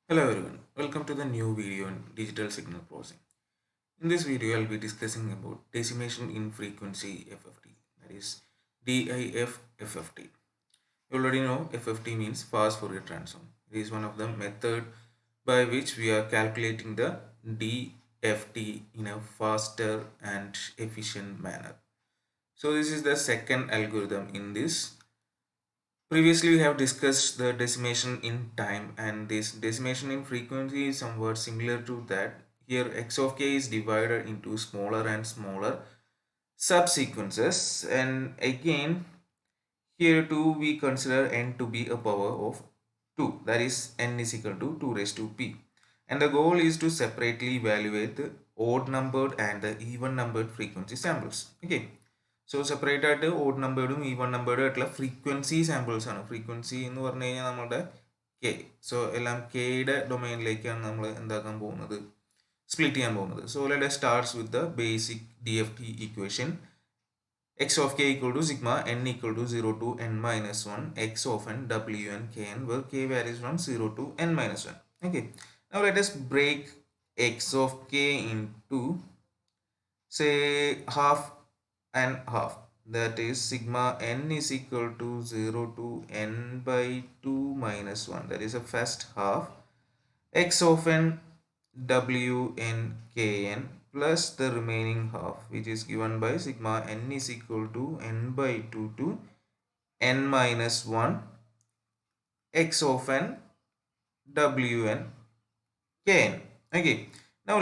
Hello everyone, welcome to the new video on digital signal processing. In this video, I'll be discussing about decimation in frequency FFT, that is DIF FFT. You already know FFT means fast Fourier transform. It is one of the method by which we are calculating the DFT in a faster and efficient manner. So this is the second algorithm in this. Previously, we have discussed the decimation in time, and this decimation in frequency is somewhat similar to that. Here, x of k is divided into smaller and smaller subsequences, and again, here too we consider n to be a power of 2, that is n is equal to 2 raised to p. And the goal is to separately evaluate the odd numbered and the even numbered frequency samples. Okay. So separate ആയിട്ട് odd നമ്പേർഡും even നമ്പേർഡും ആയിട്ടുള്ള frequency samples ആണ്. Frequency എന്ന് പറഞ്ഞു കഴിഞ്ഞാൽ നമ്മുടെ K. So എല്ലാം കെയുടെ ഡൊമൈനിലേക്കാണ് നമ്മൾ എന്താക്കാൻ പോകുന്നത്, സ്പ്ലിറ്റ് ചെയ്യാൻ പോകുന്നത്. So let us starts with the basic DFT equation. X of k equal to sigma n equal to 0 to n minus 1 x of n w n k n, where k varies from 0 to n minus 1. Okay. Now let us break x of k into, say, half and half, that is sigma n is equal to 0 to n by 2 minus 1, that is a first half, x of n w n k n plus the remaining half, which is given by sigma n is equal to n by 2 to n minus 1 x of n w n k n. Okay, now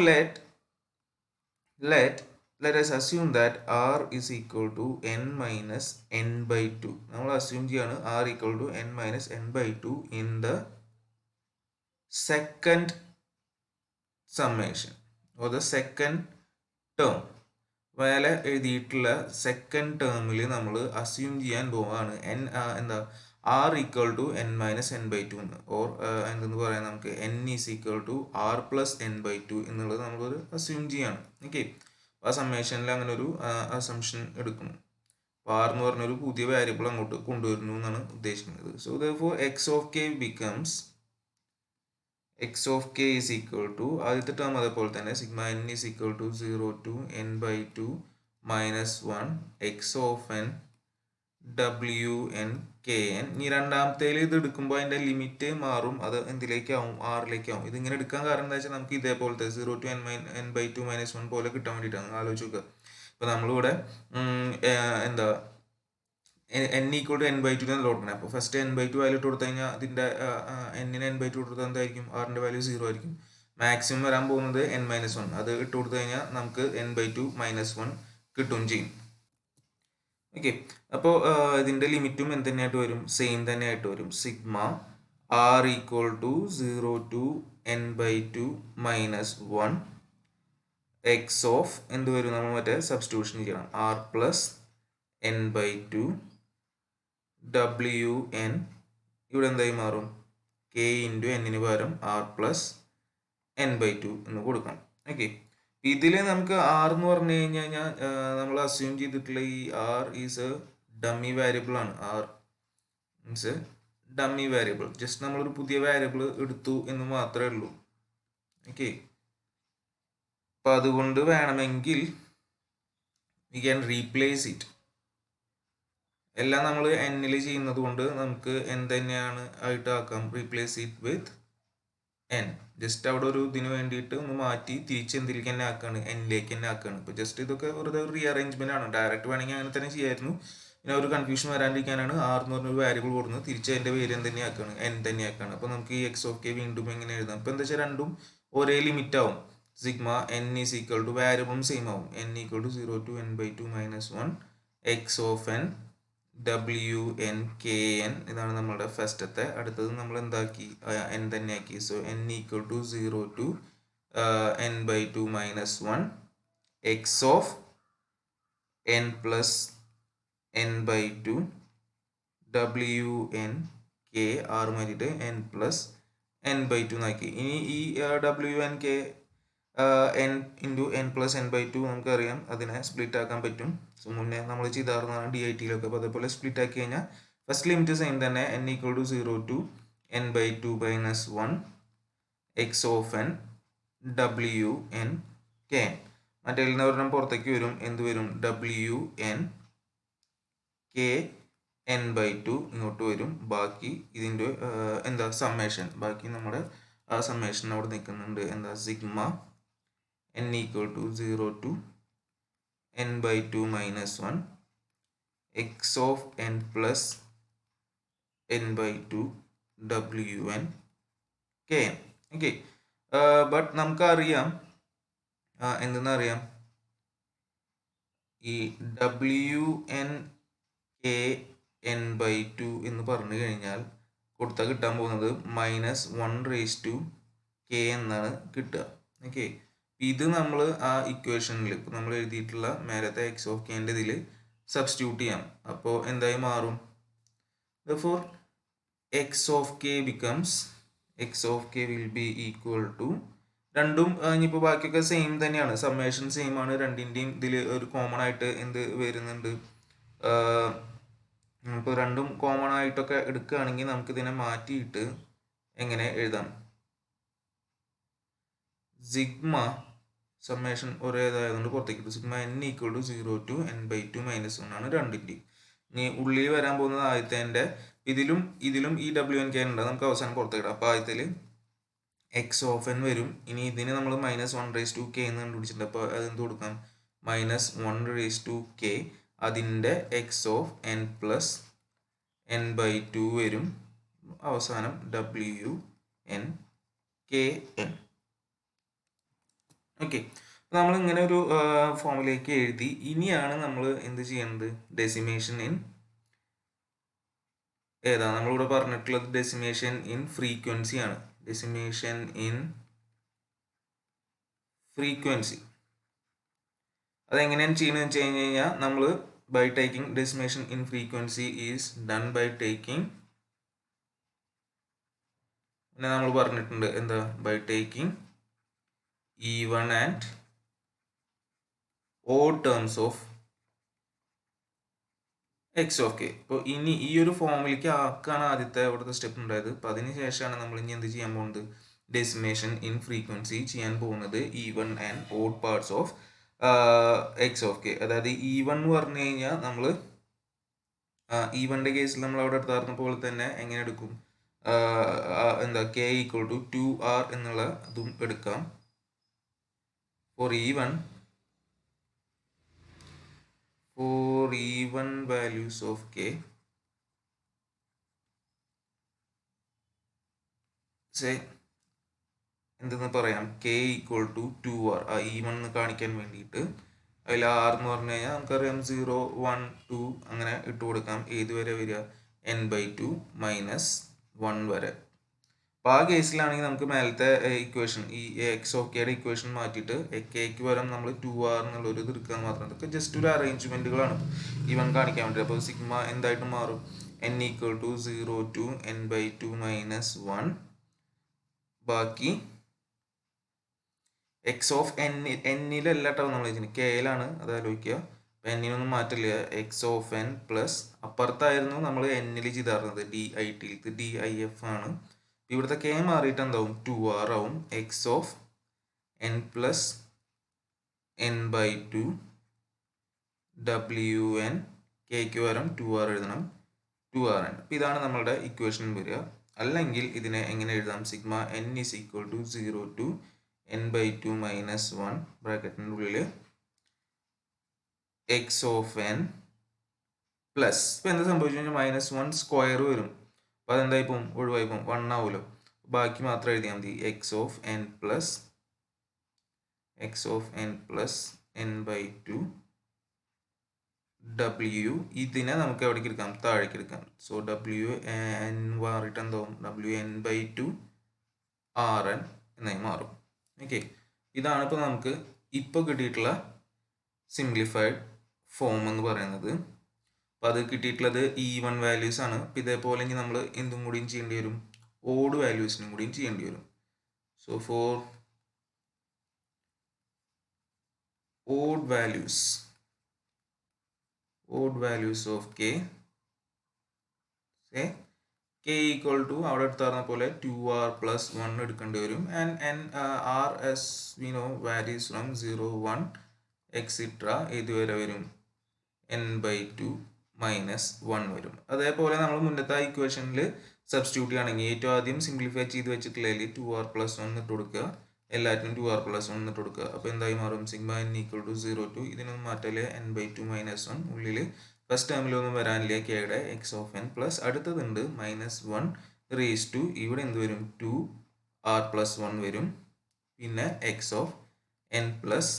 let us assume that r is equal to n minus n by 2. Now assume r equal to n minus n by 2 in the second summation or the second term. മേലെ എഴുതിയിട്ടുള്ള second ടേമിൽ നമ്മൾ assume ചെയ്യാൻ പോവാണ് എന്താ r equal to n minus n by two എന്ന്, or എന്തെന്ന് പറയാം, നമുക്ക് n is equal to r plus N by two എന്നുള്ളത് നമ്മളൊരു അസ്യൂം ചെയ്യാണ്. ഓക്കെ, ആ സമ്മേഷനിൽ അങ്ങനെ ഒരു അസംഷൻ എടുക്കുന്നു. അപ്പോൾ ആർ എന്ന് പറഞ്ഞൊരു പുതിയ വേരിയബിൾ അങ്ങോട്ട് കൊണ്ടുവരുന്നു എന്നാണ് ഉദ്ദേശിക്കുന്നത്. So therefore X of K becomes x of k is equal to, ആദ്യത്തെ ടേം അതേപോലെ തന്നെ sigma n is equal to 0 to n by 2 minus 1 x of n w n k n. ഇനി രണ്ടാമത്തേൽ ഇത് എടുക്കുമ്പോൾ അതിൻ്റെ ലിമിറ്റ് മാറും, അത് എന്തിലേക്കാവും, ആറിലേക്കാവും. ഇതിങ്ങനെ എടുക്കാൻ കാരണം എന്താ വെച്ചാൽ നമുക്ക് ഇതേപോലത്തെ 0 to n by 2 minus 1 പോലെ കിട്ടാൻ വേണ്ടിയിട്ടാണ്. ആലോചിച്ച് നോക്കുക, ഇപ്പോൾ നമ്മളിവിടെ എന്താ n equal to n by two എന്ന് കൊടുക്കണം. അപ്പോൾ first n by two value ഇട്ട് കൊടുത്തു കഴിഞ്ഞാൽ അതിൻ്റെ എന്നിന് n ബൈ ടു കൊടുത്താൽ എന്തായിരിക്കും, ആറിൻ്റെ വാല്യൂ 0 ആയിരിക്കും. മാക്സിമം വരാൻ പോകുന്നത് n മൈനസ് 1, അത് ഇട്ട് കൊടുത്തു കഴിഞ്ഞാൽ നമുക്ക് n ബൈ ടു മൈനസ് 1 കിട്ടുകയും ചെയ്യും. ഓക്കെ, അപ്പോൾ ഇതിൻ്റെ ലിമിറ്റും എന്ത് തന്നെയായിട്ട് വരും, സെയിം തന്നെയായിട്ട് വരും. Sigma r equal to 0 to n by two minus 1 X of എന്ത് വരും, നമ്മൾ മറ്റേ സബ്സ്റ്റിറ്റ്യൂഷൻ ചെയ്യണം, r plus n by two W N. ഇവിടെ എന്തായി മാറും, കെ ഇൻറ്റു എന്നിന് പകരം r plus N by two എന്ന് കൊടുക്കണം. ഓക്കെ, ഇതിൽ നമുക്ക് ആർ എന്ന് പറഞ്ഞു കഴിഞ്ഞാൽ നമ്മൾ അസ്യൂം ചെയ്തിട്ടുള്ള ഈ R is a dummy variable ആണ്. R means a dummy variable, just നമ്മളൊരു പുതിയ വേരിയബിൾ എടുത്തു എന്ന് മാത്രമേ ഉള്ളൂ. ഓക്കെ, അപ്പം അതുകൊണ്ട് വേണമെങ്കിൽ വി ക്യാൻ റീപ്ലേസ് ഇറ്റ്. എല്ലാം നമ്മൾ എന്നിൽ ചെയ്യുന്നത് കൊണ്ട് നമുക്ക് എന്ത് തന്നെയാണ് ആയിട്ട് ആക്കാം, replace it with N. Just അവിടെ ഒരു ഇതിന് വേണ്ടിയിട്ട് ഒന്ന് മാറ്റി തിരിച്ച് എന്തിലേക്ക് തന്നെ ആക്കുകയാണ്, എന്നിലേക്ക് തന്നെ ആക്കുകയാണ്. ഇപ്പോൾ ജസ്റ്റ് ഇതൊക്കെ വെറുതെ ഒരു റീഅറേഞ്ച്മെന്റ് ആണ്. ഡയറക്റ്റ് വേണമെങ്കിൽ അങ്ങനെ തന്നെ ചെയ്യായിരുന്നു. പിന്നെ ഒരു കൺഫ്യൂഷൻ വരാണ്ടിരിക്കാനാണ് ആർ എന്ന് പറഞ്ഞൊരു വേരിയബിൾ കൊടുക്കുന്നത്, തിരിച്ച് അതിൻ്റെ പേര് എന്ത് തന്നെ ആക്കുകയാണ്, എൻ തന്നെ ആക്കുകയാണ്. അപ്പോൾ നമുക്ക് ഈ എക്സ് ഓഫ് കെ വീണ്ടും എങ്ങനെ എഴുതാം, ഇപ്പോൾ എന്താ വെച്ചാൽ രണ്ടും ഒരേ ലിമിറ്റ് ആവും. Sigma N is equal to വാരിയബിളും സെയിം ആവും, N equal to 0 to n by 2 minus 1 X of N W N K N. ഇതാണ് നമ്മളുടെ ഫസ്റ്റത്തെ. അടുത്തത് നമ്മൾ എന്താക്കി, എൻ തന്നെ ആക്കി. So N equal to 0 to n by 2 minus 1 X of n plus n by 2 W N K, ആറ് മാറ്റിയിട്ട് n പ്ലസ് n ബൈ 2 എന്നാക്കി. ഇനി ഈ W N K N into N plus N by two നമുക്കറിയാം, അതിനെ split ആക്കാൻ പറ്റും. So മുന്നേ നമ്മൾ ചെയ്താറുന്നതാണ് ഡി ഐ ടിയിലൊക്കെ. അപ്പോൾ അതേപോലെ സ്പ്ലിറ്റ് ആക്കി കഴിഞ്ഞാൽ ഫസ്റ്റ് ലിമിറ്റ് സെയിം തന്നെ, N equal to 0 to n by 2 minus 1 X of N W N K N. മറ്റേ ഒരെണ്ണം പുറത്തേക്ക് വരും, എന്ത് വരും? W N K N by two ഇങ്ങോട്ട് വരും. ബാക്കി ഇതിൻ്റെ എന്താ സമ്മേഷൻ, ബാക്കി നമ്മുടെ ആ സമ്മേഷൻ അവിടെ നിൽക്കുന്നുണ്ട്. എന്താ? Sigma N equal to 0 to N by two minus 1 X of N plus N by two W N K N. Okay, but നമുക്കറിയാം എന്തെന്നറിയാം, ഈ W N K N by two എന്ന് പറഞ്ഞു കഴിഞ്ഞാൽ കൊടുത്താൽ കിട്ടാൻ പോകുന്നത് -1/k എന്നാണ് കിട്ടുക. ഓക്കെ, ഇത് നമ്മൾ ആ ഇക്വേഷനിൽ ഇപ്പോൾ നമ്മൾ എഴുതിയിട്ടുള്ള മേലത്തെ എക്സ് ഓഫ് കെൻ്റെ ഇതിൽ സബ്സ്റ്റിറ്റ്യൂട്ട് ചെയ്യാം. അപ്പോൾ എന്തായി മാറും? therefore x of K becomes, x of K will be equal to, രണ്ടും ഇനിയിപ്പോൾ ബാക്കിയൊക്കെ സെയിം തന്നെയാണ്, സമ്മേഷൻ സെയിം ആണ്. രണ്ടിൻ്റെയും ഇതിൽ ഒരു കോമൺ ആയിട്ട് എന്ത് വരുന്നുണ്ട്? ഇപ്പോൾ രണ്ടും കോമൺ ആയിട്ടൊക്കെ എടുക്കുകയാണെങ്കിൽ നമുക്കിതിനെ മാറ്റിയിട്ട് എങ്ങനെ എഴുതാം? സിഗ്മ സമ്മേഷൻ ഒരേതായതുകൊണ്ട് പുറത്തേക്ക് sigma N equal to 0 to N by two minus 1 ആണ് രണ്ടിൻ്റെയും. ഇനി ഉള്ളിൽ വരാൻ പോകുന്നത് ആദ്യത്തെ ഇതിലും ഈ ഡബ്ല്യു എൻ കെ ഉണ്ട്, നമുക്ക് അവസാനം പുറത്തേക്ക് ഇടാം. അപ്പോൾ ആദ്യത്തിൽ എക്സ് ഓഫ് എൻ വരും. ഇനി ഇതിന് നമ്മൾ -1/k എന്ന് കണ്ടുപിടിച്ചിട്ടുണ്ട്. അപ്പോൾ അതെന്ത് കൊടുക്കാം? -1/k, അതിൻ്റെ x of N plus N by two വരും. അവസാനം W N K N. Okay, നമ്മൾ ഇങ്ങനെ ഒരു ഫോമിലേക്ക് എഴുതി. ഇനിയാണ് നമ്മൾ എന്ത് ചെയ്യേണ്ടത്? ഡെസിമേഷൻ ഇൻ ഏതാ നമ്മളിവിടെ പറഞ്ഞിട്ടുള്ളത്? ഡെസിമേഷൻ ഇൻ ഫ്രീക്വൻസി ആണ്. ഡെസിമേഷൻ ഇൻ ഫ്രീക്വൻസി അതെങ്ങനെയാണ് ചെയ്യുന്നത് വെച്ച് കഴിഞ്ഞ് കഴിഞ്ഞാൽ, നമ്മൾ by taking decimation in frequency is done by taking, പിന്നെ നമ്മൾ പറഞ്ഞിട്ടുണ്ട് എന്താ? By taking even and odd terms of x of K. ഇപ്പോൾ ഇനി ഈ ഒരു ഫോമിലേക്ക് ആക്കാണ് ആദ്യത്തെ അവിടുത്തെ സ്റ്റെപ്പ് ഉണ്ടായത്. അപ്പോൾ അതിന് ശേഷമാണ് നമ്മൾ ഇനി എന്ത് ചെയ്യാൻ പോകുന്നത്? ഡെസിമേഷൻ ഇൻ ഫ്രീക്വൻസി ചെയ്യാൻ പോകുന്നത് even and odd parts of X of K. അതായത് ഈവൺ എന്ന് പറഞ്ഞു കഴിഞ്ഞാൽ നമ്മൾ ഈവൻ്റെ കേസിൽ നമ്മൾ അവിടെ എടുത്താർന്ന പോലെ തന്നെ എങ്ങനെ എടുക്കും? എന്താ? കെ ഈക്വൽ ടു 2r എന്നുള്ള അതും എടുക്കാം. For even values of k, say എന്തെന്ന് പറയാം? k ഈക്വൽ ടു 2r, ആ ഈവൺ എന്ന് കാണിക്കാൻ വേണ്ടിയിട്ട് അതിൽ r എന്ന് പറഞ്ഞു കഴിഞ്ഞാൽ നമുക്കറിയാം 0 1 2 അങ്ങനെ ഇട്ട് കൊടുക്കാം. ഏത് വരെ വരിക? n ബൈ ടു മൈനസ് 1 വരെ. അപ്പോൾ ആ കേസിലാണെങ്കിൽ നമുക്ക് മേലത്തെ ഇക്വേഷൻ, ഈ എക്സ് ഓഫ് കെയുടെ ഇക്വേഷൻ മാറ്റിയിട്ട് കെക്ക് പകരം നമ്മൾ 2r എന്നുള്ളൊരു ഇത് എടുക്കുക മാത്രം. ഇതൊക്കെ ജസ്റ്റ് ഒരു അറേഞ്ച്മെൻറ്റുകളാണ് ഈവൻ കാണിക്കാൻ വേണ്ടി. അപ്പോൾ സിഗ്മ എന്തായിട്ട് മാറും? n equal to 0 to n by two minus 1, ബാക്കി എക്സ് ഓഫ് എന്നിലല്ല കേട്ടോ നമ്മൾ ഇതിന് കെയിലാണ്, അത് ആലോചിക്കുക. അപ്പം എന്നിനൊന്നും മാറ്റില്ല. എക്സ് ഓഫ് എൻ പ്ലസ് അപ്പുറത്തായിരുന്നു നമ്മൾ എന്നിൽ ചെയ്തായിരുന്നത് DIT, ഇത് DIF ആണ്. ഇവിടുത്തെ കെ മാറിയിട്ട് എന്താവും? 2r ആവും. X of N plus N by two W N, കെക്ക് പകരം 2r എഴുതണം, 2rn. അപ്പം ഇതാണ് നമ്മളുടെ ഇക്വേഷൻ വരിക. അല്ലെങ്കിൽ ഇതിനെ എങ്ങനെ എഴുതാം? Sigma N is equal to 0 to N by two minus 1 ബ്രാക്കറ്റിൻ്റെ ഉള്ളിൽ എക്സ് ഓഫ് എൻ പ്ലസ്, ഇപ്പം എന്താ സംഭവിച്ചു കഴിഞ്ഞാൽ -1 സ്ക്വയർ വരും. അപ്പോൾ അതെന്തായി പോകും? ഒഴിവായി പോകും, 1 ആവുമല്ലോ. ബാക്കി മാത്രം എഴുതിയാൽ മതി. X of N plus N by two W, ഇതിനെ നമുക്ക് എവിടേക്ക് എടുക്കാം? താഴേക്ക് എടുക്കാം. സോ ഡബ്ല്യു എൻ മാറിയിട്ട് എന്താവും? WN ബൈ ടു RN എന്നായി മാറും. ഓക്കെ, ഇതാണ് ഇപ്പോൾ നമുക്ക് ഇപ്പോൾ കിട്ടിയിട്ടുള്ള സിംപ്ലിഫൈഡ് ഫോം എന്ന് പറയുന്നത്. അപ്പോൾ അത് കിട്ടിയിട്ടുള്ളത് ഈവൺ വാല്യൂസ് ആണ്. അപ്പോൾ ഇതേപോലെ ഇനി നമ്മൾ എന്തും കൂടിയും ചെയ്യേണ്ടി വരും? ഓഡ് വാല്യൂസിനും കൂടിയും ചെയ്യേണ്ടി വരും. So for odd values of k, say k equal to അവിടെ എടുത്ത് പറഞ്ഞ പോലെ 2r plus 1 എടുക്കേണ്ടി വരും. And r as we know varies from 0, 1 etc. ഇതുവരെ വരും n/2 മൈനസ് 1 വരും. അതേപോലെ നമ്മൾ മുന്നത്തെ ഇക്വേഷനിൽ സബ്സ്റ്റിറ്റ്യൂട്ട് ചെയ്യുകയാണെങ്കിൽ ഏറ്റവും ആദ്യം സിംപ്ലിഫൈ ചെയ്ത് വെച്ചിട്ടുള്ളതിൽ 2r plus 1 ഇട്ട് കൊടുക്കുക, എല്ലാറ്റിനും 2r plus 1 ഇട്ട് കൊടുക്കുക. അപ്പോൾ എന്തായി മാറും? Sigma n equal to 0 to ഇതിനൊന്നും മാറ്റല്ലേ n/2 മൈനസ് 1 ഉള്ളിൽ ഫസ്റ്റ് ടേമിലൊന്നും വരാനില്ല കെയുടെ എക്സ് ഓഫ് എൻ പ്ലസ് അടുത്തതുണ്ട് -1 റേസ് ടു ഇവിടെ എന്ത് വരും? 2r plus 1 വരും. പിന്നെ X of N plus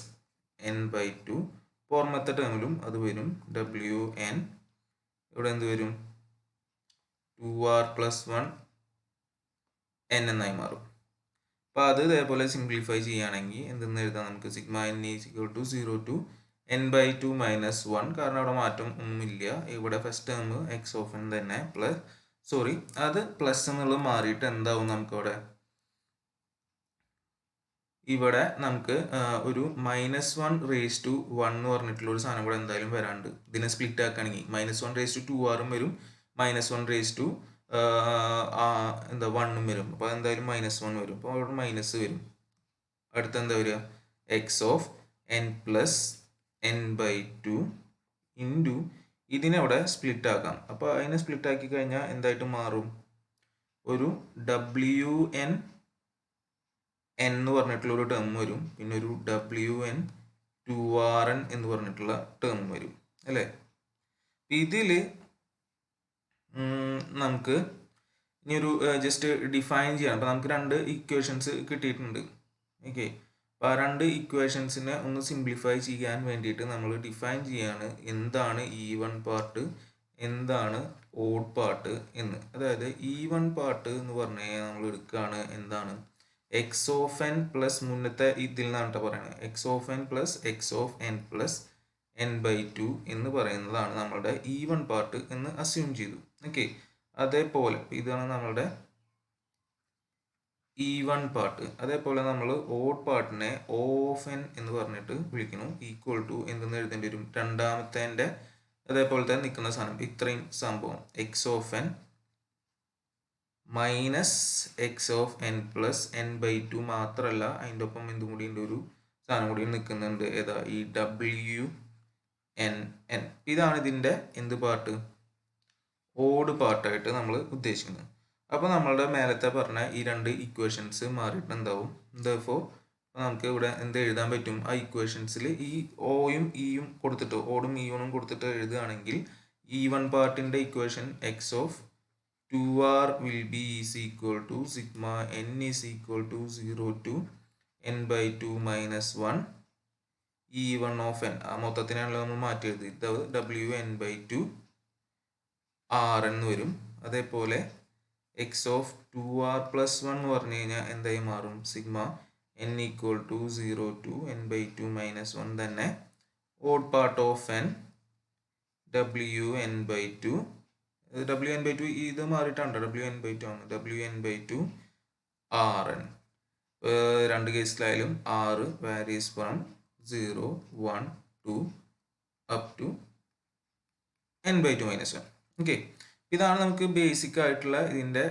n/2 പുറമത്തെ ടേമിലും അത് വരും wn ഇവിടെ എന്ത് വരും? 2r plus 1 n എന്നായി മാറും. അപ്പോൾ അത് ഇതേപോലെ സിംപ്ലിഫൈ ചെയ്യുകയാണെങ്കിൽ എന്തെന്ന് എഴുതാം നമുക്ക്? Sigma n is equal to 0 to n/2 minus 1 കാരണം അവിടെ മാറ്റം ഒന്നുമില്ല. ഇവിടെ first term x of N തന്നെ അത് പ്ലസ് എന്നുള്ളത് മാറിയിട്ട് എന്താവും നമുക്കവിടെ? ഇവിടെ നമുക്ക് ഒരു -1 റേസ് ടു 1 എന്ന് പറഞ്ഞിട്ടുള്ള ഒരു സാധനം കൂടെ എന്തായാലും വരാണ്ട്. ഇതിനെ സ്പ്ലിറ്റ് ആക്കുകയാണെങ്കിൽ -1 റേസ് ടു 2r വരും, -1 റേസ് ടു 1 വരും. അപ്പോൾ എന്തായാലും -1 വരും. അപ്പോൾ അവിടെ മൈനസ് വരും. അടുത്ത എന്താ വരിക? X of N plus n/2 into ഇതിനെ അവിടെ സ്പ്ലിറ്റ് ആക്കാം. അപ്പോൾ അതിനെ സ്പ്ലിറ്റ് ആക്കി കഴിഞ്ഞാൽ എന്തായിട്ട് മാറും? ഒരു wn എന്ന് പറഞ്ഞിട്ടുള്ള ഒരു ടേം വരും, പിന്നെ ഒരു wn 2rn എന്ന് പറഞ്ഞിട്ടുള്ള ടേം വരും അല്ലേ? ഇതിൽ നമുക്ക് ഇനി ഒരു ജസ്റ്റ് ഡിഫൈൻ ചെയ്യണം. അപ്പോൾ നമുക്ക് രണ്ട് ഇക്വേഷൻസ് കിട്ടിയിട്ടുണ്ട്. ഓക്കെ, അപ്പോൾ ആ രണ്ട് ഇക്വേഷൻസിനെ ഒന്ന് സിംപ്ലിഫൈ ചെയ്യാൻ വേണ്ടിയിട്ട് നമ്മൾ ഡിഫൈൻ ചെയ്യാണ് എന്താണ് ഈവൺ പാർട്ട്, എന്താണ് ഓഡ് പാർട്ട് എന്ന്. അതായത് ഈവൺ പാർട്ട് എന്ന് പറഞ്ഞു കഴിഞ്ഞാൽ നമ്മൾ എടുക്കുകയാണ് എന്താണ്? എക്സ് ഓഫ് എൻ പ്ലസ് മുന്നത്തെ ഇതിൽ നിന്നാണ് പറയുന്നത്. X of N plus X of N plus n/2 എന്ന് പറയുന്നതാണ് നമ്മളുടെ ഈവൺ പാർട്ട് എന്ന് അസ്യൂം ചെയ്തു. ഓക്കെ, അതേപോലെ ഇതാണ് നമ്മളുടെ ഈവൺ പാർട്ട്. അതേപോലെ നമ്മൾ ഓഡ് പാർട്ടിനെ O ഓഫ് എൻ എന്ന് പറഞ്ഞിട്ട് വിളിക്കണം. ഈക്വൽ ടു എന്തെന്ന് എഴുതേണ്ടി വരും? രണ്ടാമത്തെ അതേപോലെ തന്നെ നിൽക്കുന്ന സാധനം ഇത്രയും സംഭവം X of N minus X of N plus n/2 മാത്രമല്ല അതിൻ്റെ ഒപ്പം എന്തും കൂടി ഒരു സാധനം കൂടി നിൽക്കുന്നുണ്ട്. ഏതാ? ഈ WN. ഇതാണ് ഇതിൻ്റെ എന്ത് പാർട്ട്? ഓഡ് പാർട്ടായിട്ട് നമ്മൾ ഉദ്ദേശിക്കുന്നത്. അപ്പോൾ നമ്മളുടെ മേലത്തെ പറഞ്ഞ ഈ രണ്ട് ഇക്വേഷൻസ് മാറിയിട്ട് എന്താവും? ദെർഫോർ നമുക്ക് ഇവിടെ എന്ത് എഴുതാൻ പറ്റും? ആ ഇക്വേഷൻസിൽ ഈ ഓയും ഇയും കൊടുത്തിട്ട് ഓടും ഇയും കൊടുത്തിട്ട് എഴുതുകയാണെങ്കിൽ ഈവൺ പാർട്ടിൻ്റെ equation X of 2r will be is equal to sigma n is equal to 0 to n/2 minus 1 e1 of n. ആ മൊത്തത്തിനാണല്ലോ നമ്മൾ മാറ്റി എഴുതി. ഇത് wn/2 r എന്ന് വരും. അതേപോലെ എക്സ് ഓഫ് 2r plus 1 എന്ന് പറഞ്ഞു കഴിഞ്ഞാൽ എന്തായി മാറും? Sigma n equal to 0 to n/2 minus 1 തന്നെ odd part of n wn/2 wn/2 ഇത് മാറിയിട്ടുണ്ട്. wn/2 ആണ്. wn/2 rn. രണ്ട് കേസിലായാലും r varies from 0, 1, 2 up to n/2 minus 1. Okay, ഇതാണ് നമുക്ക് ബേസിക് ആയിട്ടുള്ള ഇതിൻ്റെ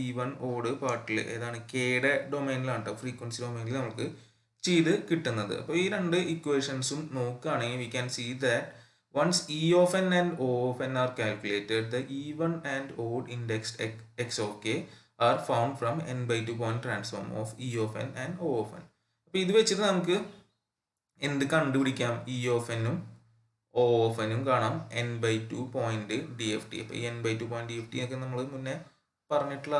ഈവൺ ഓഡ് പാർട്ടിൽ ഏതാണ്? കെയുടെ ഡൊമൈനിലാണ് കേട്ടോ, ഫ്രീക്വൻസി ഡൊമൈനിൽ നമുക്ക് ചെയ്ത് കിട്ടുന്നത്. അപ്പോൾ ഈ രണ്ട് ഇക്വേഷൻസും നോക്കുകയാണെങ്കിൽ we can see that once E of n and O of n are calculated, the even and odd indexed x of k are found from n/2 point transform of E of n and O of n. അപ്പോൾ ഇത് വെച്ചിട്ട് നമുക്ക് എന്ത് കണ്ടുപിടിക്കാം? E of n ഉം O of n ഉം കാണാം n/2 point DFT. അപ്പോൾ ഈ n/2 പോയിന്റ് DFT ഒക്കെ നമ്മൾ മുന്നേ പറഞ്ഞിട്ടുള്ള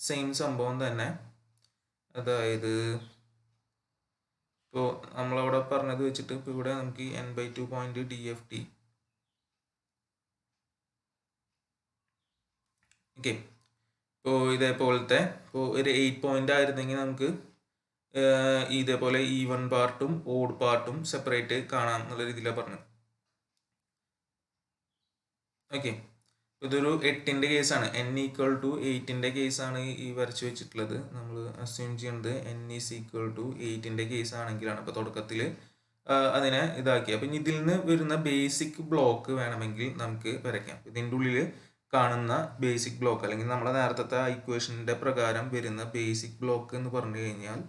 സെയിം സംഭവം തന്നെ. അതായത് ഇപ്പോൾ നമ്മളവിടെ പറഞ്ഞത് വെച്ചിട്ട് ഇപ്പോൾ ഇവിടെ നമുക്ക് ഈ n/2 പോയിന്റ് DFT. ഓക്കെ, ഇപ്പോൾ ഇതേപോലത്തെ ഇപ്പോൾ ഒരു 8 പോയിന്റ് ആയിരുന്നെങ്കിൽ നമുക്ക് ഇതേപോലെ ഈവൺ പാർട്ടും ഓഡ് പാർട്ടും സെപ്പറേറ്റ് കാണാം എന്നുള്ള രീതിയിലാണ് പറഞ്ഞത്. ഓക്കെ, ഇതൊരു 8ന്റെ കേസാണ്. n ഈക്വൽ ടു 8ന്റെ കേസാണ് ഈ വരച്ച് വെച്ചിട്ടുള്ളത്. നമ്മൾ അസ്യൂം ചെയ്യുന്നത് n ഈസ് ഈക്വൽ ടു 8ന്റെ കേസ് ആണെങ്കിലാണ്. അപ്പോൾ തുടക്കത്തിൽ അതിനെ ഇതാക്കി. അപ്പം ഇതിൽ നിന്ന് വരുന്ന ബേസിക് ബ്ലോക്ക് വേണമെങ്കിൽ നമുക്ക് വരയ്ക്കാം. ഇതിൻ്റെ ഉള്ളിൽ കാണുന്ന ബേസിക് ബ്ലോക്ക് അല്ലെങ്കിൽ നമ്മുടെ നേരത്തെ ഇക്വേഷൻ്റെ പ്രകാരം വരുന്ന ബേസിക് ബ്ലോക്ക് എന്ന് പറഞ്ഞു കഴിഞ്ഞാൽ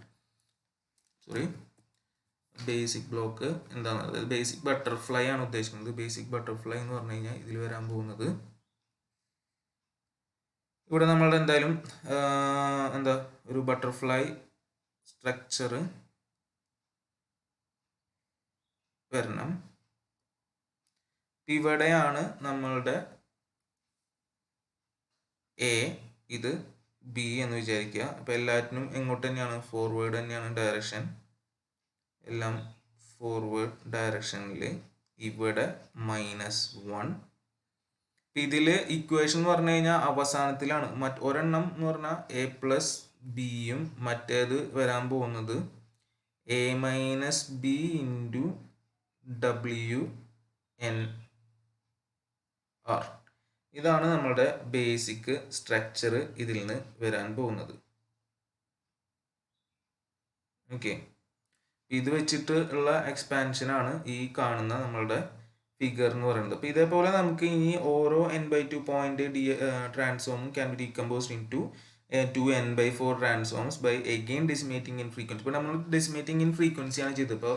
ബേസിക് ബ്ലോക്ക് എന്താണ്, അതായത് ബേസിക് ബട്ടർഫ്ലൈ ആണ് ഉദ്ദേശിക്കുന്നത്. ബേസിക് ബട്ടർഫ്ലൈ എന്ന് പറഞ്ഞു കഴിഞ്ഞാൽ ഇതിൽ വരാൻ പോകുന്നത്, ഇവിടെ നമ്മളുടെ എന്തായാലും എന്താ ഒരു ബട്ടർഫ്ലൈ സ്ട്രക്ചർ വരണം. ഇവിടെയാണ് നമ്മളുടെ എ, ഇത് ബി എന്ന് വിചാരിക്കുക. അപ്പോൾ എല്ലാറ്റിനും എങ്ങോട്ട് തന്നെയാണ്, ഫോർവേഡ് തന്നെയാണ് ഡയറക്ഷൻ, എല്ലാം ഫോർവേഡ് ഡയറക്ഷനിൽ. ഇവിടെ -1. ഇതിൽ ഇക്വേഷൻ എന്ന് പറഞ്ഞു കഴിഞ്ഞാൽ അവസാനത്തിലാണ്. ഒരെണ്ണം എന്ന് പറഞ്ഞാൽ എ പ്ലസ് ബിയും മറ്റേത് വരാൻ പോകുന്നത് a minus B into WNR. ഇതാണ് നമ്മളുടെ ബേസിക് സ്ട്രക്ചർ ഇതിൽ നിന്ന് വരാൻ പോകുന്നത്. ഓക്കെ, ഇത് വെച്ചിട്ട് ഉള്ള എക്സ്പാൻഷനാണ് ഈ കാണുന്ന നമ്മളുടെ ഫിഗർ എന്ന് പറയുന്നത്. അപ്പോൾ ഇതേപോലെ നമുക്ക് ഇനി ഓരോ n/2 point transform can be decomposed into 2n/4 transforms by again decimating in frequency. ഇപ്പോൾ നമ്മൾ ഡെസിമേറ്റിംഗ് ഇൻ ഫ്രീക്വൻസി ആണ് ചെയ്തത്. ഇപ്പോൾ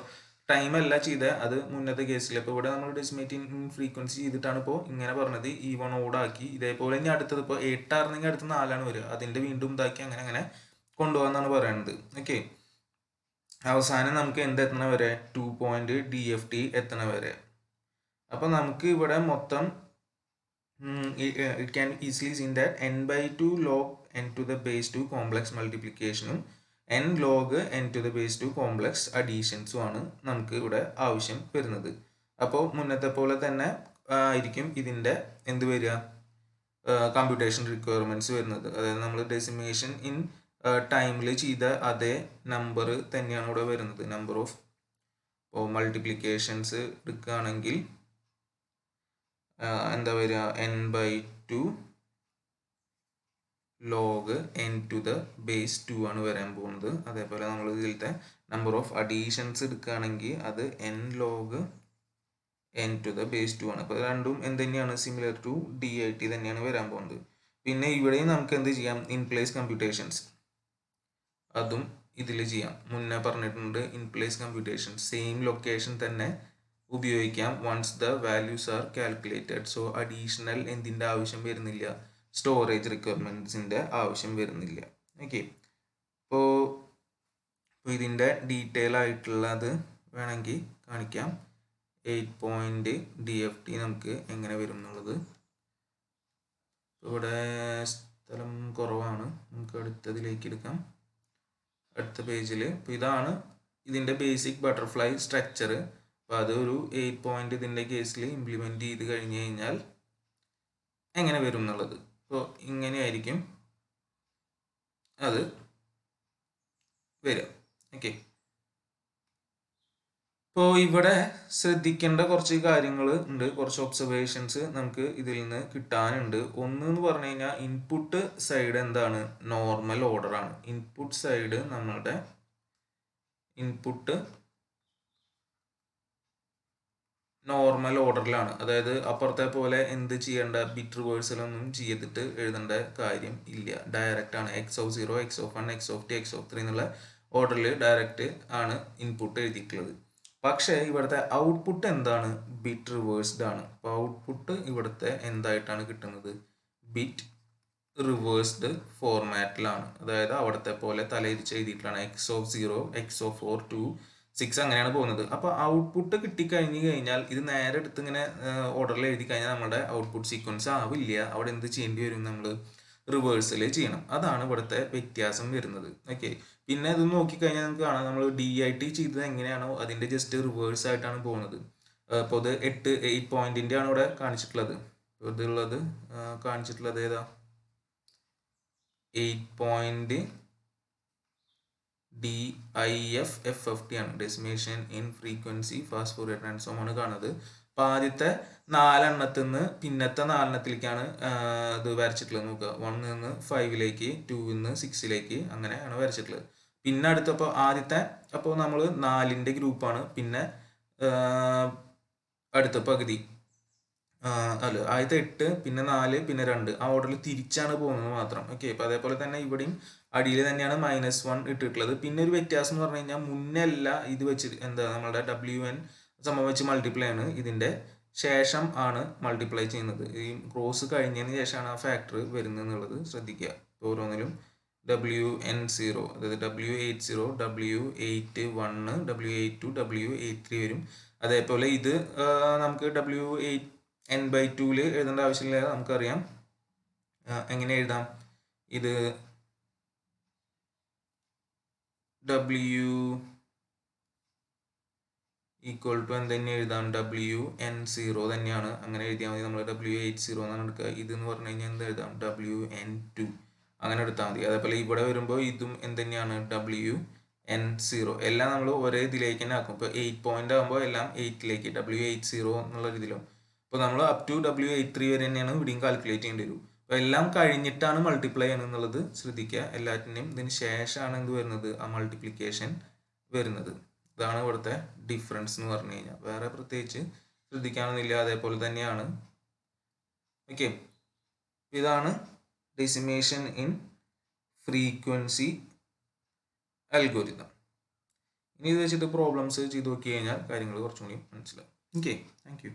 ടൈം അല്ല ചെയ്തത്, അത് മുന്നത്തെ കേസിൽ. അപ്പോൾ ഇവിടെ നമ്മൾ ഡെസിമേറ്റിംഗ് ഇൻ ഫ്രീക്വൻസി ചെയ്തിട്ടാണ് ഇപ്പോൾ ഇങ്ങനെ പറഞ്ഞത്, E1 ഓടാക്കി. ഇതേപോലെ ഇനി അടുത്തത് ഇപ്പോൾ 8 ആയിരുന്നെങ്കിൽ അടുത്ത് 4 വരിക, അതിൻ്റെ വീണ്ടും ഇതാക്കി അങ്ങനെ കൊണ്ടുപോകാന്നാണ് പറയുന്നത്. ഓക്കെ, അവസാനം നമുക്ക് എന്ത് എത്തണ വരെ, 2 പോയിന്റ് DFT എത്തണ വരെ. അപ്പോൾ നമുക്ക് ഇവിടെ മൊത്തം it can easily seen that n/2 log n to the base 2 complex മൾട്ടിപ്ലിക്കേഷനും n log n to the base 2 complex അഡീഷൻസും ആണ് നമുക്ക് ഇവിടെ ആവശ്യം വരുന്നത്. അപ്പോൾ മുന്നത്തെ പോലെ തന്നെ ആയിരിക്കും ഇതിൻ്റെ എന്ത് വരിക, കമ്പ്യൂട്ടേഷൻ റിക്വയർമെൻറ്റ്സ് വരുന്നത്. അതായത് നമ്മൾ ഡെസിമേഷൻ ഇൻ ടൈമിൽ ചെയ്ത അതേ നമ്പർ തന്നെയാണ് ഇവിടെ വരുന്നത്. നമ്പർ ഓഫ് മൾട്ടിപ്ലിക്കേഷൻസ് എടുക്കുകയാണെങ്കിൽ എന്താ വരിക, n/2 log n to the base 2 ആണ് വരാൻ പോകുന്നത്. അതേപോലെ നമ്മൾ ഇതിലത്തെ നമ്പർ ഓഫ് അഡീഷൻസ് എടുക്കുകയാണെങ്കിൽ അത് n log n to the base 2 ആണ്. അപ്പോൾ രണ്ടും എന്ത് തന്നെയാണ്, സിമിലർ ടു DIT തന്നെയാണ് വരാൻ പോകുന്നത്. പിന്നെ ഇവിടെയും നമുക്ക് എന്ത് ചെയ്യാം, ഇൻ പ്ലേസ് കമ്പ്യൂട്ടേഷൻസ് അതും ഇതിൽ ചെയ്യാം. മുന്നേ പറഞ്ഞിട്ടുണ്ട്, in place computation same location തന്നെ ഉപയോഗിക്കാം once the values are calculated. So additional എന്തിൻ്റെ ആവശ്യം വരുന്നില്ല, സ്റ്റോറേജ് റിക്വയർമെൻറ്റ്സിൻ്റെ ആവശ്യം വരുന്നില്ല. ഓക്കെ, അപ്പോൾ ഇതിൻ്റെ ഡീറ്റെയിൽ ആയിട്ടുള്ളത് വേണമെങ്കിൽ കാണിക്കാം. 8 പോയിന്റ് DFT നമുക്ക് എങ്ങനെ വരും എന്നുള്ളത്. ഇവിടെ സ്ഥലം കുറവാണ്, നമുക്ക് അടുത്തതിലേക്ക് എടുക്കാം, അടുത്ത പേജിൽ. അപ്പോൾ ഇതാണ് ഇതിൻ്റെ ബേസിക് ബട്ടർഫ്ലൈ സ്ട്രക്ചർ. അപ്പോൾ അതൊരു 8 പോയിന്റ് ഇതിൻ്റെ കേസിൽ ഇംപ്ലിമെൻറ്റ് ചെയ്ത് കഴിഞ്ഞ് കഴിഞ്ഞാൽ എങ്ങനെ വരും എന്നുള്ളത്. അപ്പോൾ ഇങ്ങനെയായിരിക്കും അത് വരിക. ഓക്കെ, ഇപ്പോൾ ഇവിടെ ശ്രദ്ധിക്കേണ്ട കുറച്ച് കാര്യങ്ങൾ ഉണ്ട്, കുറച്ച് ഒബ്സർവേഷൻസ് നമുക്ക് ഇതിൽ നിന്ന് കിട്ടാനുണ്ട്. ഒന്ന് എന്ന് പറഞ്ഞു കഴിഞ്ഞാൽ ഇൻപുട്ട് സൈഡ് എന്താണ്, നോർമൽ ഓർഡർ ആണ്. ഇൻപുട്ട് സൈഡ് നമ്മളുടെ ഇൻപുട്ട് നോർമൽ ഓർഡറിലാണ്. അതായത് അപ്പുറത്തെ പോലെ എന്ത് ചെയ്യേണ്ട, ബിറ്റ് റിവേഴ്സലൊന്നും ചെയ്തിട്ട് എഴുതേണ്ട കാര്യം ഇല്ല, ഡയറക്റ്റ് ആണ്. x(0), x(1), x(2), x(3) എന്നുള്ള ഓർഡറിൽ ഡയറക്റ്റ് ആണ് ഇൻപുട്ട് എഴുതിയിട്ടുള്ളത്. പക്ഷേ ഇവിടുത്തെ ഔട്ട്പുട്ട് എന്താണ്, ബിറ്റ് റിവേഴ്സ്ഡ് ആണ്. അപ്പോൾ ഔട്ട്പുട്ട് ഇവിടുത്തെ എന്തായിട്ടാണ് കിട്ടുന്നത്, ബിറ്റ് റിവേഴ്സ്ഡ് ഫോർമാറ്റിലാണ്. അതായത് അവിടുത്തെ പോലെ തലയിരിച്ച് എഴുതിയിട്ടാണ്, x(0), x(4), 2, 6 അങ്ങനെയാണ് പോകുന്നത്. അപ്പോൾ ഔട്ട്പുട്ട് കിട്ടിക്കഴിഞ്ഞ് കഴിഞ്ഞാൽ ഇത് നേരെ എടുത്ത് ഇങ്ങനെ ഓർഡറിൽ എഴുതി കഴിഞ്ഞാൽ നമ്മുടെ ഔട്ട്പുട്ട് സീക്വൻസ് ആവില്ല. അവിടെ എന്ത് ചെയ്യേണ്ടി വരും, നമ്മൾ റിവേഴ്സൽ ചെയ്യണം. അതാണ് ഇവിടുത്തെ വ്യത്യാസം വരുന്നത്. ഓക്കെ, പിന്നെ ഇത് നോക്കിക്കഴിഞ്ഞാൽ നമുക്ക് കാണാം, നമ്മൾ DIT ചെയ്തത് എങ്ങനെയാണോ അതിൻ്റെ ജസ്റ്റ് റിവേഴ്സ് ആയിട്ടാണ് പോകുന്നത്. അപ്പോൾ ഇത് 8 പോയിന്റിൻ്റെ ആണ് ഇവിടെ കാണിച്ചിട്ടുള്ളത്. ഇതുള്ളത് കാണിച്ചിട്ടുള്ളത് ഏതാ, 8 പോയിന്റ് DIF-FFT ആണ്, decimation in frequency fast Fourier transform ആണ് കാണുന്നത്. അപ്പോൾ ആദ്യത്തെ 4 എണ്ണത്തിൽ നിന്ന് പിന്നത്തെ 4 എണ്ണത്തിലേക്കാണ് ഇത് വരച്ചിട്ടുള്ളത്. നോക്കുക, 1 നിന്ന് 5ലേക്ക്, 2 നിന്ന് 6ലേക്ക് അങ്ങനെയാണ് വരച്ചിട്ടുള്ളത്. പിന്നെ അടുത്തപ്പോൾ ആദ്യത്തെ, അപ്പോൾ നമ്മൾ 4ൻ്റെ ഗ്രൂപ്പാണ്. പിന്നെ അടുത്ത പകുതി അല്ല, ആദ്യത്തെ 8 പിന്നെ 4 പിന്നെ 2 ആ ഓർഡറിൽ തിരിച്ചാണ് പോകുന്നത് മാത്രം. ഓക്കെ, അപ്പോൾ അതേപോലെ തന്നെ ഇവിടെയും അടിയിൽ തന്നെയാണ് -1 ഇട്ടിട്ടുള്ളത്. പിന്നെ ഒരു വ്യത്യാസം എന്ന് പറഞ്ഞു കഴിഞ്ഞാൽ മുന്നേ അല്ല ഇത് വെച്ച് എന്താ നമ്മുടെ WN സമം വെച്ച് മൾട്ടിപ്ലൈ ആണ്, ഇതിൻ്റെ ശേഷം ആണ് മൾട്ടിപ്ലൈ ചെയ്യുന്നത്. ഈ ക്രോസ് കഴിഞ്ഞതിന് ശേഷമാണ് ആ ഫാക്ടർ വരുന്നത് എന്നുള്ളത് ശ്രദ്ധിക്കുക. ഓരോന്നിലും WN0 അതായത് W80 W81 W82 W83 വരും. അതേപോലെ ഇത് നമുക്ക് WN/2 എഴുതേണ്ട ആവശ്യമില്ല, നമുക്കറിയാം. എങ്ങനെ എഴുതാം ഇത്? W ഈക്വൽ ടു എന്തെന്നെ എഴുതാം, WN0 തന്നെയാണ്, അങ്ങനെ എഴുതിയാൽ മതി. നമ്മൾ W80 എന്നാണ് എടുക്കുക. ഇതെന്ന് പറഞ്ഞു കഴിഞ്ഞാൽ എന്ത് എഴുതാം, WN2 അങ്ങനെ എടുത്താൽ മതി. അതേപോലെ ഇവിടെ വരുമ്പോൾ ഇതും എന്തെന്നെയാണ്, WN0. എല്ലാം നമ്മൾ ഒരേ ഇതിലേക്ക് തന്നെ ആക്കും. ഇപ്പോൾ 8 പോയിന്റ് ആകുമ്പോൾ എല്ലാം 8ലേക്ക് W80 എന്നുള്ള രീതിയിലും. ഇപ്പോൾ നമ്മൾ അപ് ടു W83 വരെ തന്നെയാണ് ഇവിടെയും കാൽക്കുലേറ്റ് ചെയ്യേണ്ടി വരും. അപ്പോൾ എല്ലാം കഴിഞ്ഞിട്ടാണ് മൾട്ടിപ്ലൈ ചെയ്യണം എന്നുള്ളത് ശ്രദ്ധിക്കുക. എല്ലാറ്റിൻ്റെയും ഇതിന് ശേഷമാണ് എന്ത് വരുന്നത്, ആ മൾട്ടിപ്ലിക്കേഷൻ വരുന്നത്. ഇതാണ് ഇവിടുത്തെ ഡിഫറൻസ് എന്ന് പറഞ്ഞു കഴിഞ്ഞാൽ. വേറെ പ്രത്യേകിച്ച് ശ്രദ്ധിക്കാനൊന്നുമില്ല, അതേപോലെ തന്നെയാണ്. ഓക്കെ, ഇതാണ് ഡെസിമേഷൻ ഇൻ ഫ്രീക്വൻസി അൽഗോരിതം. ഇനി ഇത് വെച്ചിട്ട് പ്രോബ്ലംസ് ചെയ്ത് നോക്കി കഴിഞ്ഞാൽ കാര്യങ്ങൾ കുറച്ചും കൂടി മനസ്സിലാവും. Okay, thank you.